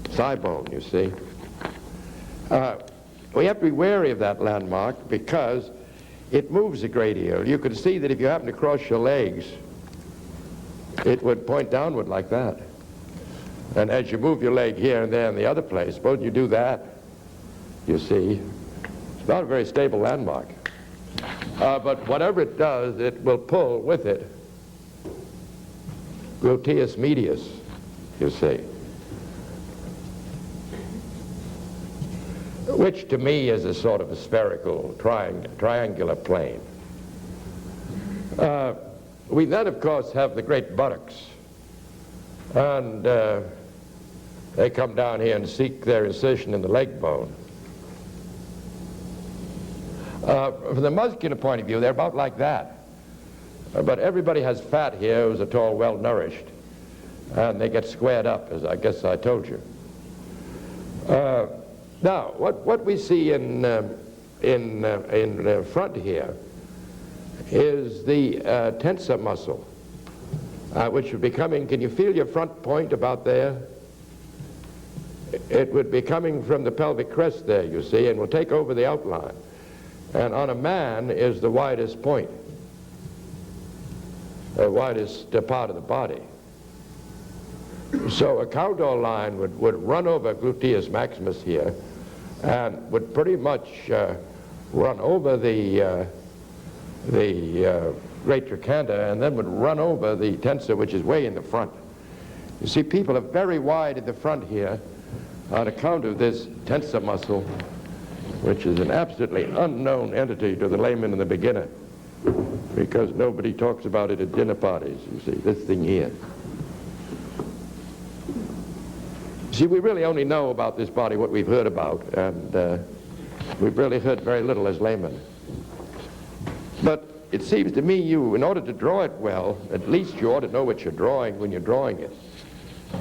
thigh bone, you see. We have to be wary of that landmark because it moves a great deal. You can see that if you happen to cross your legs, it would point downward like that. And as you move your leg here and there in the other place, suppose you do that, you see, it's not a very stable landmark. But whatever it does, it will pull with it gluteus medius, you see. Which to me is a sort of a spherical triangular plane. We then, of course, have the great buttocks. And they come down here and seek their insertion in the leg bone. From the muscular point of view, they're about like that. But everybody has fat here who's at all well-nourished. And they get squared up, as I guess I told you. Now, what we see in front here is the tensor muscle, which would be coming. Can you feel your front point about there? It would be coming from the pelvic crest there, you see, and will take over the outline. And on a man is the widest point, the widest part of the body. So a condor line would run over gluteus maximus here, and would pretty much run over the great trochanter, and then would run over the tensor, which is way in the front. You see, people are very wide in the front here on account of this tensor muscle, which is an absolutely unknown entity to the layman and the beginner, because nobody talks about it at dinner parties, you see, this thing here. See, we really only know about this body what we've heard about, and we've really heard very little as laymen. But it seems to me in order to draw it well, at least you ought to know what you're drawing when you're drawing it.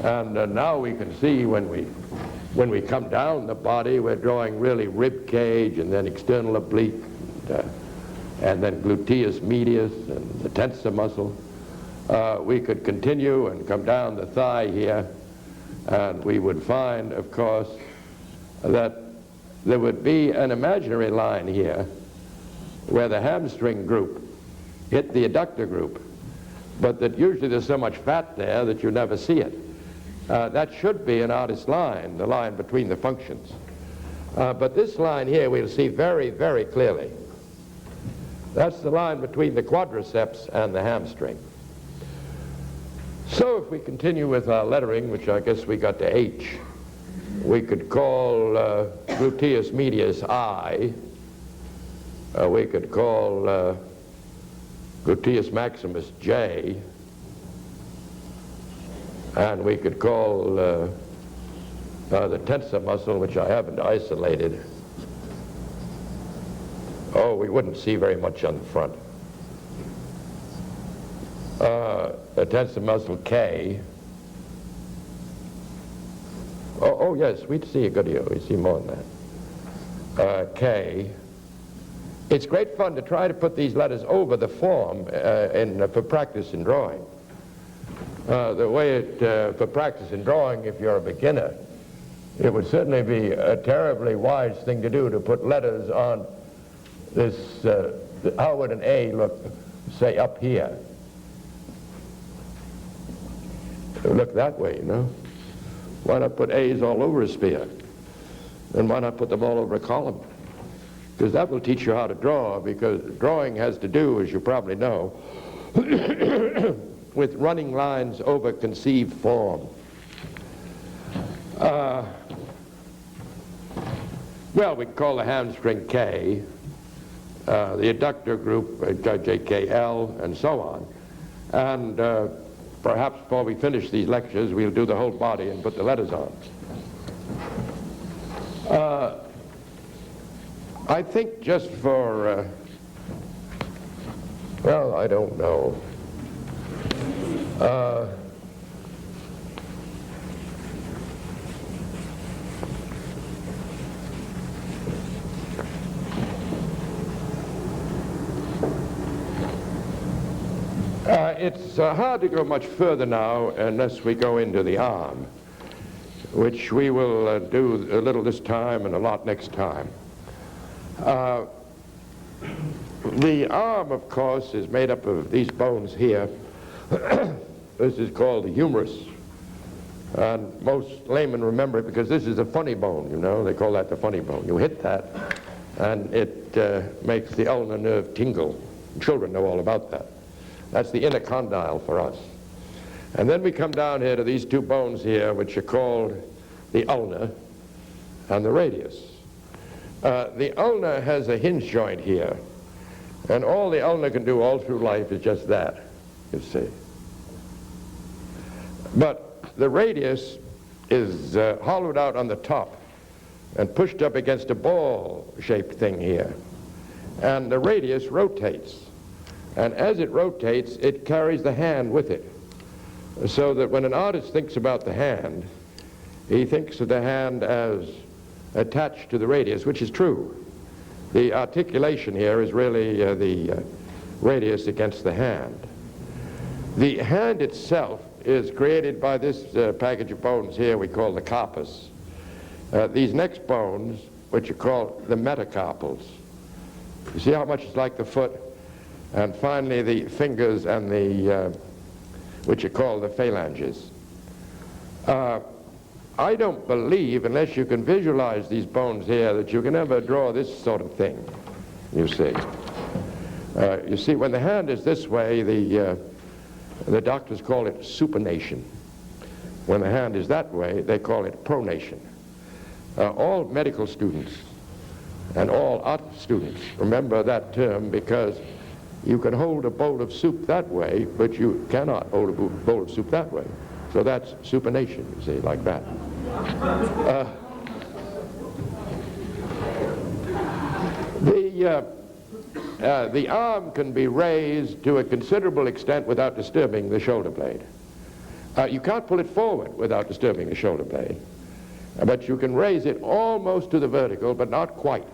And now we can see when we come down the body, we're drawing really rib cage and then external oblique, and then gluteus medius and the tensor muscle. We could continue and come down the thigh here, and we would find, of course, that there would be an imaginary line here where the hamstring group hit the adductor group, but that usually there's so much fat there that you never see it. That should be an artist's line, the line between the functions. But this line here we'll see very, very clearly. That's the line between the quadriceps and the hamstring. So if we continue with our lettering, which I guess we got to H, we could call gluteus medius I. We could call gluteus maximus J. And we could call the tensor muscle, which I haven't isolated. Oh, we wouldn't see very much on the front. The tensor muscle K. Oh yes, we'd see a good deal. We'd see more than that. K. It's great fun to try to put these letters over the form for practice in drawing. The way for practice in drawing, if you're a beginner, it would certainly be a terribly wise thing to do to put letters on this, how would an A look, say, up here? It would look that way, you know. Why not put A's all over a sphere? And why not put them all over a column? Because that will teach you how to draw, because drawing has to do, as you probably know, with running lines over conceived form. Well, we call the hamstring K, the adductor group JKL, and so on. And perhaps before we finish these lectures, we'll do the whole body and put the letters on. I think just for, well, I don't know. It's hard to go much further now unless we go into the arm, which we will do a little this time and a lot next time. The arm, of course, is made up of these bones here. This is called the humerus. And most laymen remember it because this is a funny bone, you know. They call that the funny bone. You hit that, and it makes the ulnar nerve tingle. Children know all about that. That's the inner condyle for us. And then we come down here to these two bones here, which are called the ulna and the radius. The ulna has a hinge joint here, and all the ulna can do all through life is just that, you see. But the radius is hollowed out on the top and pushed up against a ball-shaped thing here. And the radius rotates. And as it rotates, it carries the hand with it. So that when an artist thinks about the hand, he thinks of the hand as attached to the radius, which is true. The articulation here is really the radius against the hand. The hand itself is created by this package of bones here we call the carpus. These next bones, which are called the metacarpals. You see how much it's like the foot? And finally the fingers and the, which are called the phalanges. I don't believe, unless you can visualize these bones here, that you can ever draw this sort of thing, you see. You see, when the hand is this way, the doctors call it supination. When the hand is that way, they call it pronation. All medical students and all art students remember that term, because you can hold a bowl of soup that way, but you cannot hold a bowl of soup that way. So that's supination, you see, like that. The arm can be raised to a considerable extent without disturbing the shoulder blade. You can't pull it forward without disturbing the shoulder blade, but you can raise it almost to the vertical, but not quite,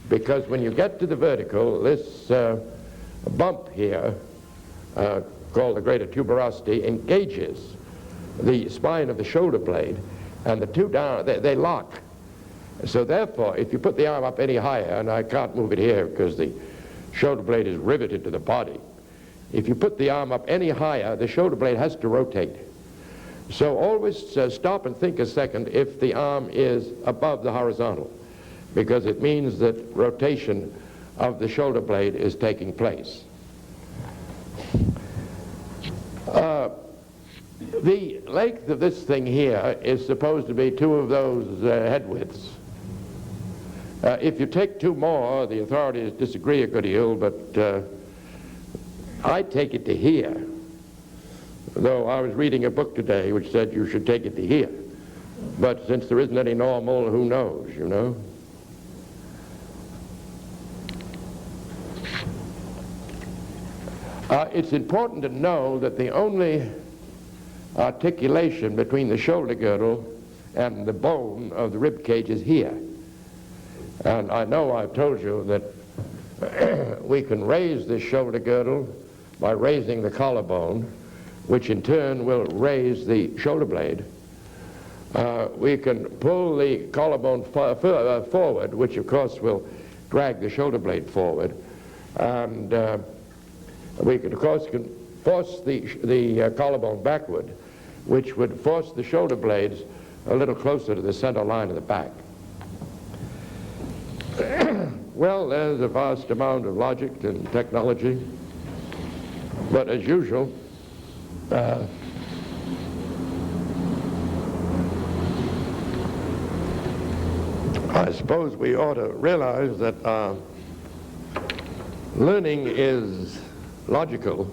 because when you get to the vertical, this bump here, called the greater tuberosity, engages the spine of the shoulder blade, and the two down, they lock. So therefore, if you put the arm up any higher, and I can't move it here because the shoulder blade is riveted to the body, if you put the arm up any higher, the shoulder blade has to rotate. So always stop and think a second if the arm is above the horizontal, because it means that rotation of the shoulder blade is taking place. The length of this thing here is supposed to be 2 of those head widths. If you take 2 more, the authorities disagree a good deal, but I take it to here, though I was reading a book today which said you should take it to here. But since there isn't any normal, who knows, you know? It's important to know that the only articulation between the shoulder girdle and the bone of the rib cage is here. And I know I've told you that we can raise this shoulder girdle by raising the collarbone, which in turn will raise the shoulder blade. We can pull the collarbone forward, which of course will drag the shoulder blade forward. And we can, of course, force the collarbone backward, which would force the shoulder blades a little closer to the center line of the back. Well, there's a vast amount of logic and technology, but as usual, I suppose we ought to realize that learning is logical,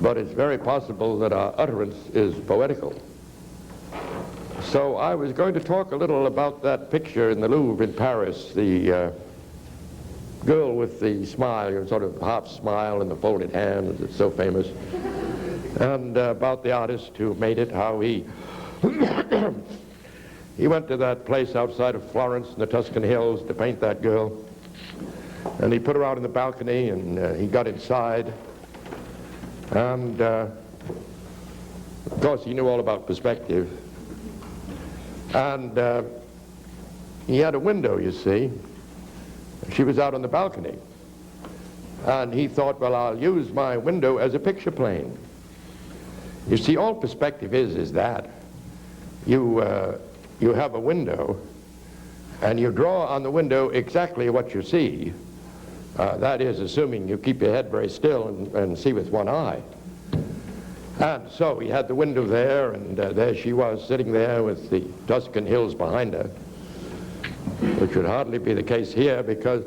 but it's very possible that our utterance is poetical. So I was going to talk a little about that picture in the Louvre in Paris, the girl with the smile, sort of half smile and the folded hands, it's so famous, and about the artist who made it, how he he went to that place outside of Florence in the Tuscan hills to paint that girl, and he put her out on the balcony, and he got inside, and of course he knew all about perspective, and he had a window, you see. She was out on the balcony, and he thought, well, I'll use my window as a picture plane. You see, all perspective is that you have a window, and you draw on the window exactly what you see. That is, assuming you keep your head very still and see with one eye. And so he had the window there, and there she was sitting there with the Tuscan hills behind her, which would hardly be the case here, because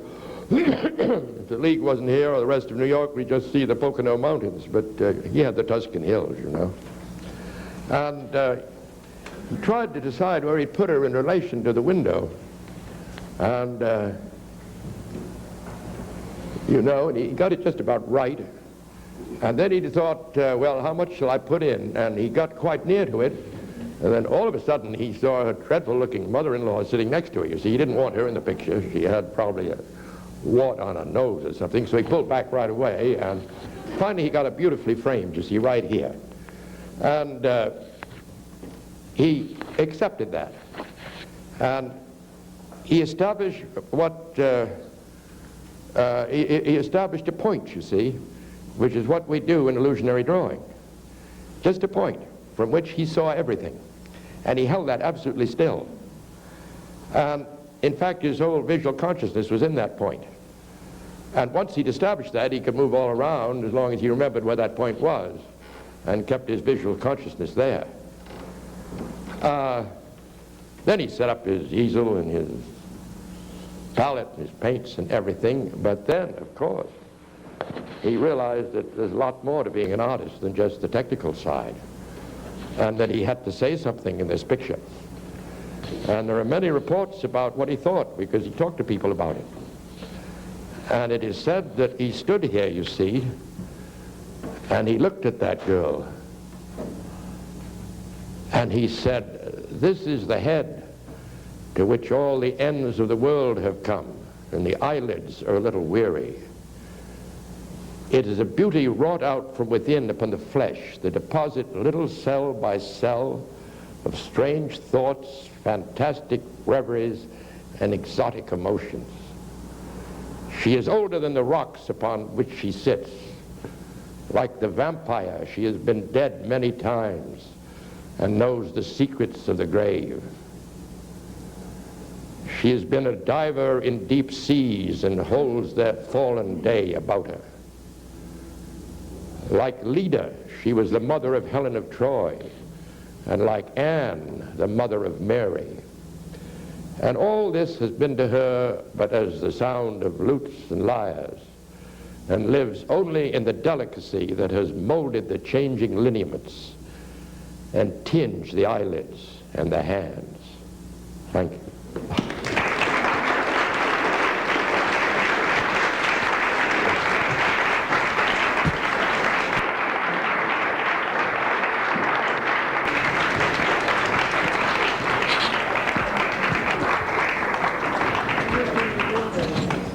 if the League wasn't here or the rest of New York, we'd just see the Pocono Mountains, but he had the Tuscan hills, you know. And he tried to decide where he'd put her in relation to the window, and you know, and he got it just about right. And then he thought, well, how much shall I put in? And he got quite near to it, and then all of a sudden he saw a dreadful-looking mother-in-law sitting next to her. You see, he didn't want her in the picture. She had probably a wart on her nose or something, so he pulled back right away, and finally he got it beautifully framed, you see, right here. And he accepted that. And he established what, he established a point, you see, which is what we do in illusionary drawing. Just a point from which he saw everything. And he held that absolutely still. And in fact, his whole visual consciousness was in that point. And once he'd established that, he could move all around as long as he remembered where that point was and kept his visual consciousness there. Then he set up his easel and his palette, his paints and everything. But then, of course, he realized that there's a lot more to being an artist than just the technical side, and that he had to say something in this picture. And there are many reports about what he thought, because he talked to people about it. And it is said that he stood here, you see, and he looked at that girl, and he said, "This is the head to which all the ends of the world have come, and the eyelids are a little weary. It is a beauty wrought out from within upon the flesh, the deposit little cell by cell of strange thoughts, fantastic reveries, and exotic emotions. She is older than the rocks upon which she sits. Like the vampire, she has been dead many times and knows the secrets of the grave. She has been a diver in deep seas and holds their fallen day about her. Like Leda, she was the mother of Helen of Troy, and like Anne, the mother of Mary. And all this has been to her but as the sound of lutes and lyres, and lives only in the delicacy that has molded the changing lineaments and tinged the eyelids and the hands." Thank you.